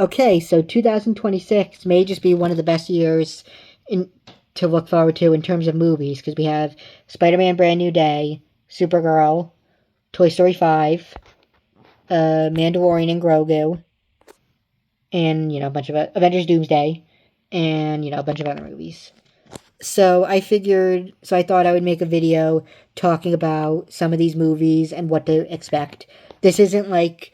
Okay, so 2026 may just be one of the best years in to look forward to in terms of movies because we have Spider-Man: Brand New Day, Supergirl, Toy Story 5, Mandalorian and Grogu, and a bunch of Avengers: Doomsday, and a bunch of other movies. So I thought I would make a video talking about some of these movies and what to expect. This isn't like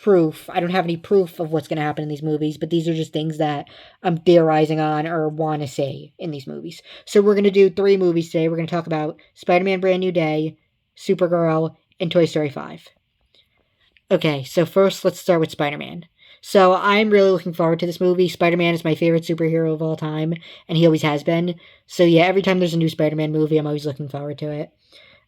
proof. I don't have any proof of what's going to happen in these movies, but these are just things that I'm theorizing on or want to see in these movies. So we're going to do three movies today. We're going to talk about Spider-Man: Brand New Day, Supergirl, and Toy Story 5. Okay, so first let's start with Spider-Man. So I'm really looking forward to this movie. Spider-Man is my favorite superhero of all time, and he always has been. So yeah, every time there's a new Spider-Man movie, I'm always looking forward to it.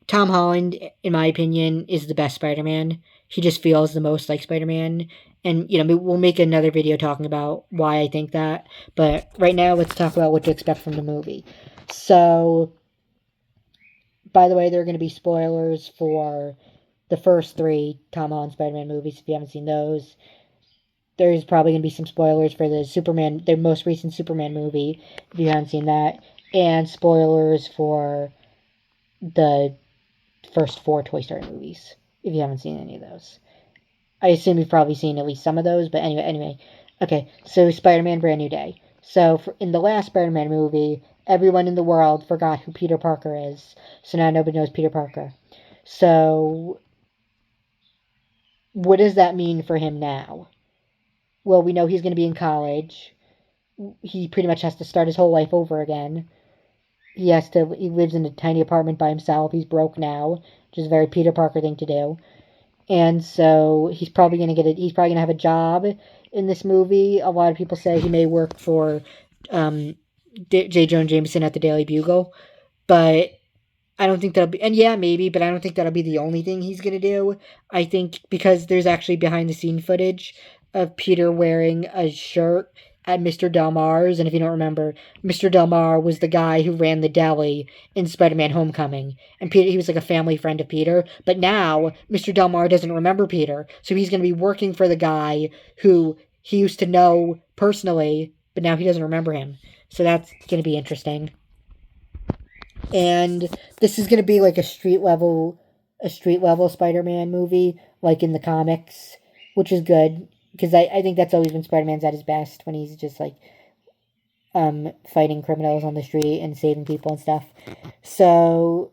Tom Holland, in my opinion, is the best Spider-Man. He just feels the most like Spider-Man. And, we'll make another video talking about why I think that. But right now, let's talk about what to expect from the movie. So, by the way, there are going to be spoilers for the first three Tom Holland Spider-Man movies if you haven't seen those. There's probably going to be some spoilers for the most recent Superman movie if you haven't seen that. And spoilers for the first four Toy Story movies, if you haven't seen any of those. I assume you've probably seen at least some of those, but anyway. Okay, so Spider-Man: Brand New Day. So in the last Spider-Man movie, everyone in the world forgot who Peter Parker is, so now nobody knows Peter Parker. So what does that mean for him now? Well, we know he's going to be in college. He pretty much has to start his whole life over again. He lives in a tiny apartment by himself. He's broke now, which is a very Peter Parker thing to do. And so he's probably gonna have a job in this movie. A lot of people say he may work for J. Jonah Jameson at the Daily Bugle, but I don't think that'll be. And yeah, maybe, but I don't think that'll be the only thing he's gonna do. I think because there's actually behind the scene footage of Peter wearing a shirt at Mr. Delmar's, and if you don't remember, Mr. Delmar was the guy who ran the deli in Spider-Man: Homecoming, and Peter, he was like a family friend of Peter. But now Mr. Delmar doesn't remember Peter, so he's gonna be working for the guy who he used to know personally, but now he doesn't remember him. So that's gonna be interesting. And this is going to be like a street level Spider-Man movie, like in the comics, which is good because I think that's always when Spider-Man's at his best, when he's just like fighting criminals on the street and saving people and stuff. So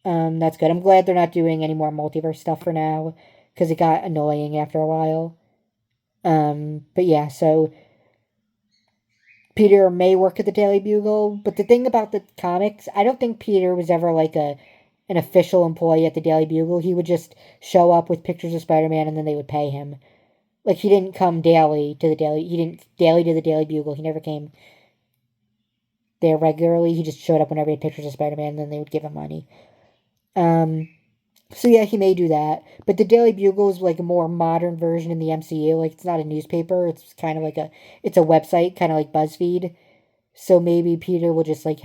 that's good. I'm glad they're not doing any more multiverse stuff for now because it got annoying after a while. But yeah, so Peter may work at the Daily Bugle, but the thing about the comics, I don't think Peter was ever like an official employee at the Daily Bugle. He would just show up with pictures of Spider-Man and then they would pay him. Like he didn't come he didn't daily to the Daily Bugle. He never came there regularly. He just showed up whenever he had pictures of Spider-Man and then they would give him money. So yeah, he may do that. But the Daily Bugle is like a more modern version in the MCU. Like it's not a newspaper. It's kind of like it's a website, kind of like BuzzFeed. So maybe Peter will just like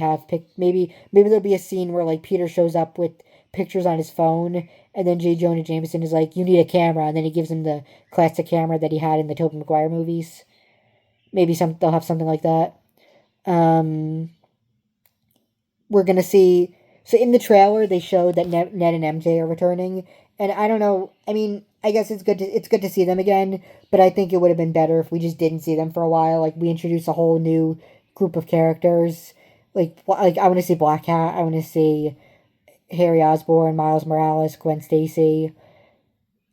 maybe there'll be a scene where like Peter shows up with pictures on his phone, and then J. Jonah Jameson is like, "You need a camera," and then he gives him the classic camera that he had in the Tobey Maguire movies. Maybe they'll have something like that. We're gonna see. So in the trailer, they showed that Ned and MJ are returning, and I don't know. I mean, I guess it's good to see them again, but I think it would have been better if we just didn't see them for a while. Like we introduce a whole new group of characters. Like I want to see Black Cat. I want to see Harry Osborn, Miles Morales, Gwen Stacy.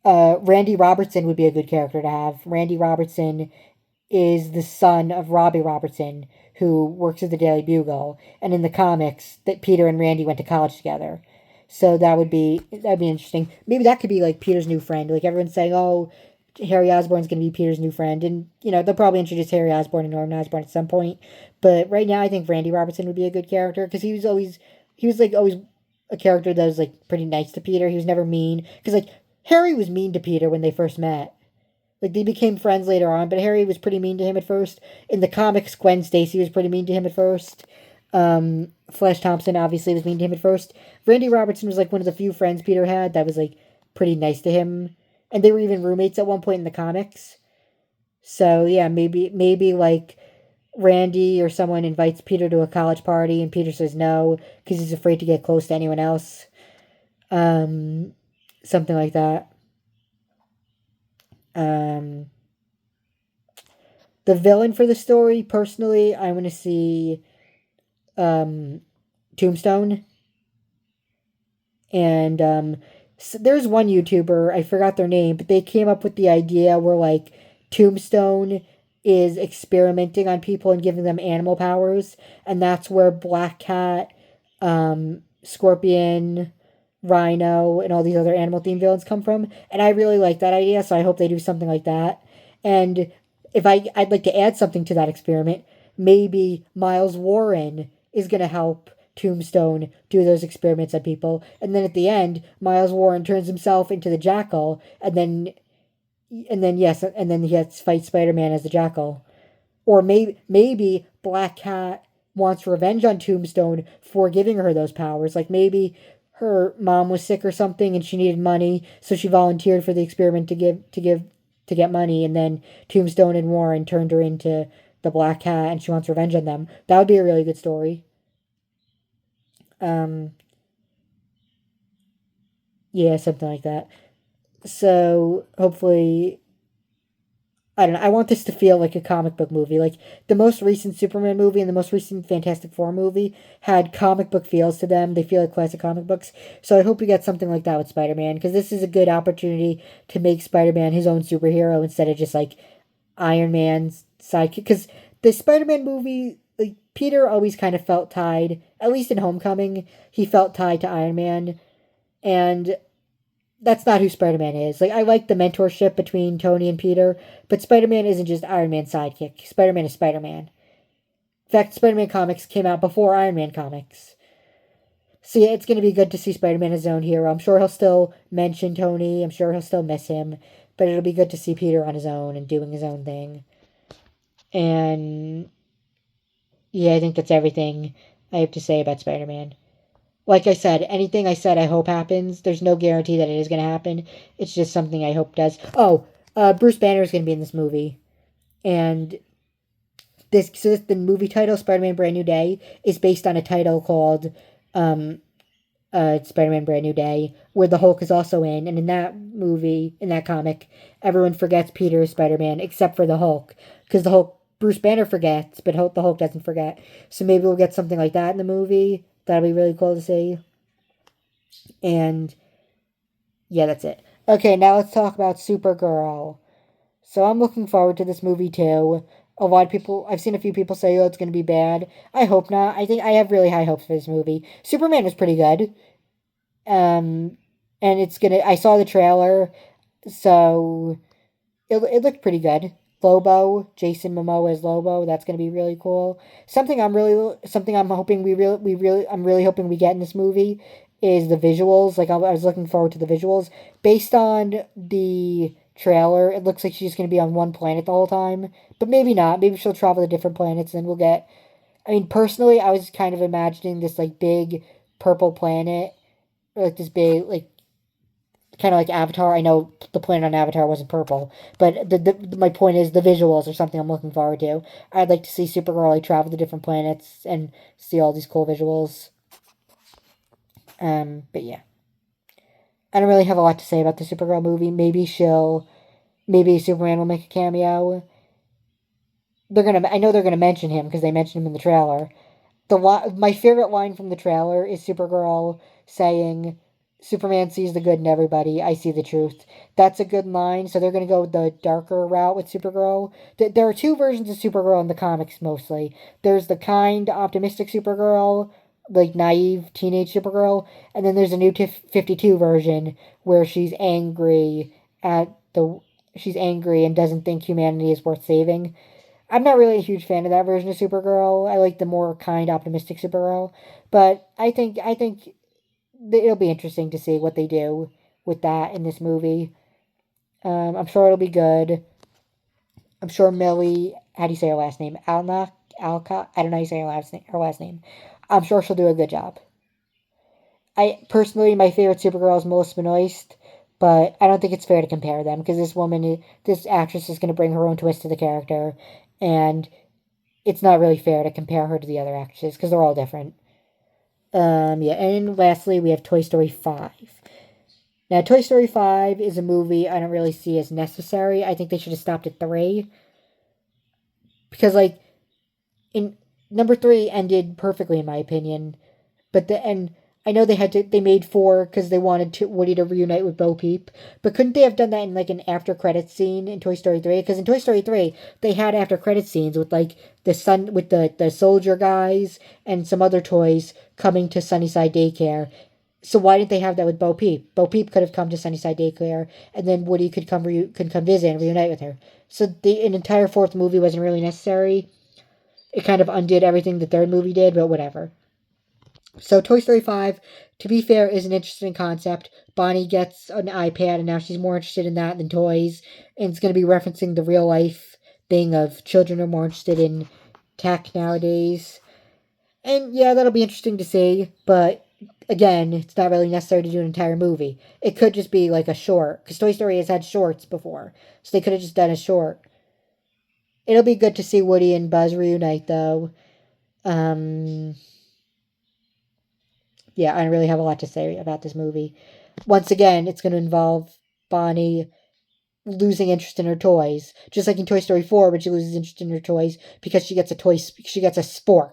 Randy Robertson would be a good character to have. Randy Robertson is the son of Robbie Robertson, who works at the Daily Bugle, and in the comics, that Peter and Randy went to college together. So that'd be interesting. Maybe that could be like Peter's new friend. Like everyone's saying, oh, Harry Osborn's gonna be Peter's new friend, and they'll probably introduce Harry Osborn and Norman Osborn at some point. But right now, I think Randy Robertson would be a good character because he was always a character that was like pretty nice to Peter. He was never mean because like Harry was mean to Peter when they first met. Like, they became friends later on, but Harry was pretty mean to him at first. In the comics, Gwen Stacy was pretty mean to him at first. Flash Thompson obviously was mean to him at first. Randy Robertson was, like, one of the few friends Peter had that was, like, pretty nice to him. And they were even roommates at one point in the comics. So yeah, maybe like Randy or someone invites Peter to a college party and Peter says no because he's afraid to get close to anyone else. Um, Something like that. Um, the villain for the story, personally, I want to see um, Tombstone. And so there's one YouTuber, I forgot their name, but they came up with the idea where like Tombstone is experimenting on people and giving them animal powers, and that's where Black Cat, Scorpion, Rhino, and all these other animal themed villains come from. And I really like that idea, so I hope they do something like that. And if I'd like to add something to that experiment, maybe Miles Warren is gonna help Tombstone do those experiments on people, and then at the end, Miles Warren turns himself into the Jackal, and then he has to fight Spider Man as the Jackal, or maybe Black Cat wants revenge on Tombstone for giving her those powers, like maybe her mom was sick or something and she needed money, so she volunteered for the experiment to get money, and then Tombstone and Warren turned her into the Black Cat, and she wants revenge on them. That would be a really good story. Um, Yeah, something like that. So hopefully, I don't know. I want this to feel like a comic book movie. Like the most recent Superman movie and the most recent Fantastic Four movie had comic book feels to them. They feel like classic comic books. So I hope we get something like that with Spider Man, because this is a good opportunity to make Spider Man his own superhero instead of just like Iron Man's sidekick. Because the Spider Man movie, like Peter always kind of felt tied. At least in Homecoming, he felt tied to Iron Man, and that's not who Spider Man is. Like I like the mentorship between Tony and Peter, but Spider Man isn't just Iron Man's sidekick. Spider Man is Spider Man. In fact, Spider Man comics came out before Iron Man comics. So yeah, it's gonna be good to see Spider Man as his own hero. I'm sure he'll still mention Tony. I'm sure he'll still miss him, but it'll be good to see Peter on his own and doing his own thing. And yeah, I think that's everything I have to say about Spider Man. Like I said, anything I said I hope happens. There's no guarantee that it is going to happen. It's just something I hope does. Oh, Bruce Banner is going to be in this movie, and the movie title Spider-Man: Brand New Day is based on a title called um, Spider-Man: Brand New Day, where the Hulk is also in. And in that movie, in that comic, everyone forgets Peter is Spider-Man except for the Hulk, because the Hulk Bruce Banner forgets, but the Hulk doesn't forget. So maybe we'll get something like that in the movie. That'll be really cool to see. And yeah, that's it. Okay, now let's talk about Supergirl. So I'm looking forward to this movie too. A lot of people, I've seen a few people say, oh, it's going to be bad. I hope not. I think I have really high hopes for this movie. Superman was pretty good. Um, and I saw the trailer, so it looked pretty good. Lobo, Jason Momoa as Lobo, that's going to be really cool. Something I'm hoping I'm really hoping we get in this movie is the visuals. Like, I was looking forward to the visuals. Based on the trailer, it looks like she's going to be on one planet the whole time, but maybe not. Maybe she'll travel to different planets, and we'll get. I mean, personally, I was kind of imagining this like big purple planet, or like this big like kind of like Avatar. I know the planet on Avatar wasn't purple, but my point is the visuals are something I'm looking forward to. I'd like to see Supergirl like travel to different planets and see all these cool visuals. But yeah, I don't really have a lot to say about the Supergirl movie. Maybe Superman will make a cameo. I know they're gonna mention him because they mentioned him in the trailer. My favorite line from the trailer is Supergirl saying, Superman sees the good in everybody. I see the truth. That's a good line. So they're going to go the darker route with Supergirl. There are two versions of Supergirl in the comics mostly. There's the kind, optimistic Supergirl, like naive teenage Supergirl, and then there's a new 52 version where she's angry and doesn't think humanity is worth saving. I'm not really a huge fan of that version of Supergirl. I like the more kind, optimistic Supergirl. But I think it'll be interesting to see what they do with that in this movie. I'm sure it'll be good. I'm sure Millie, how do you say her last name? Alcott. I don't know how you say her last name. I'm sure she'll do a good job. I personally, my favorite Supergirl is Melissa Benoist, But I don't think it's fair to compare them because this actress is going to bring her own twist to the character, and it's not really fair to compare her to the other actresses because they're all different. Yeah, and lastly, we have Toy Story 5. Now, Toy Story 5 is a movie I don't really see as necessary. I think they should have stopped at 3. Because, like, in number 3 ended perfectly, in my opinion. But I know they made 4 because they wanted Woody to reunite with Bo Peep. But couldn't they have done that in, like, an after credits scene in Toy Story 3? Because in Toy Story 3, they had after credits scenes with, like, the soldier guys and some other toys coming to Sunnyside Daycare. So why didn't they have that with Bo Peep? Bo Peep could have come to Sunnyside Daycare, and then Woody could come visit and reunite with her. So an entire fourth movie wasn't really necessary. It kind of undid everything the third movie did, but whatever. So Toy Story 5, to be fair, is an interesting concept. Bonnie gets an iPad, and now she's more interested in that than toys, and it's going to be referencing the real life thing of children are more interested in tech nowadays. And yeah, that'll be interesting to see, but again, it's not really necessary to do an entire movie. It could just be like a short, because Toy Story has had shorts before, so they could have just done a short. It'll be good to see Woody and Buzz reunite, though. Um, yeah, I don't really have a lot to say about this movie. Once again, it's going to involve Bonnie losing interest in her toys, just like in Toy Story 4, when she loses interest in her toys because she gets a spork,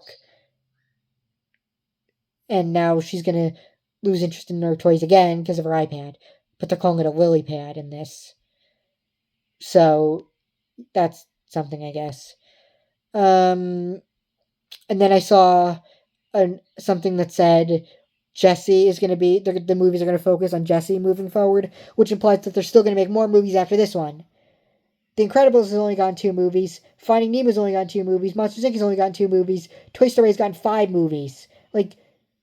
and now she's gonna lose interest in her toys again because of her iPad. But they're calling it a lily pad in this, so that's something, I guess. Um, and then I saw something that said Jesse is going to be the movies are going to focus on Jesse moving forward, which implies that they're still going to make more movies after this one. The Incredibles has only gotten 2 movies. Finding Nemo has only gotten 2 movies. Monsters Inc. has only gotten 2 movies. Toy Story has gotten 5 movies. Like,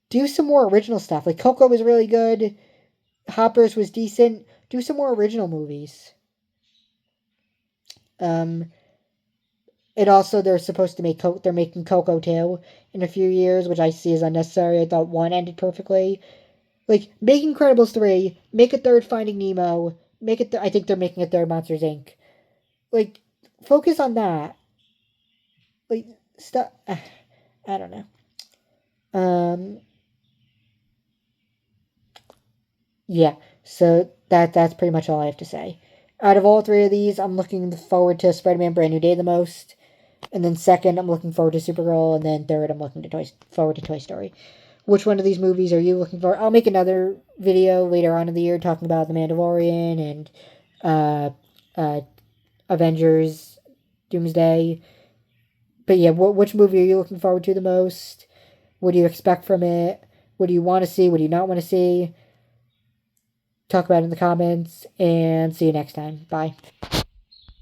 do some more original stuff. Like, Coco was really good. Hoppers was decent. Do some more original movies. Um, it also, they're making Coco 2 in a few years, which I see as unnecessary. I thought 1 ended perfectly. Like, make Incredibles 3, make a third Finding Nemo, I think they're making a third Monsters Inc. Like, focus on that. Like, stuff, I don't know. Um, yeah, so that's pretty much all I have to say. Out of all 3 of these, I'm looking forward to Spider-Man Brand New Day the most. And then second, I'm looking forward to Supergirl. And then third, I'm looking forward to Toy Story. Which one of these movies are you looking for? I'll make another video later on in the year talking about The Mandalorian and uh, uh, Avengers Doomsday. But yeah, which movie are you looking forward to the most? What do you expect from it? What do you want to see? What do you not want to see? Talk about it in the comments, and see you next time. Bye.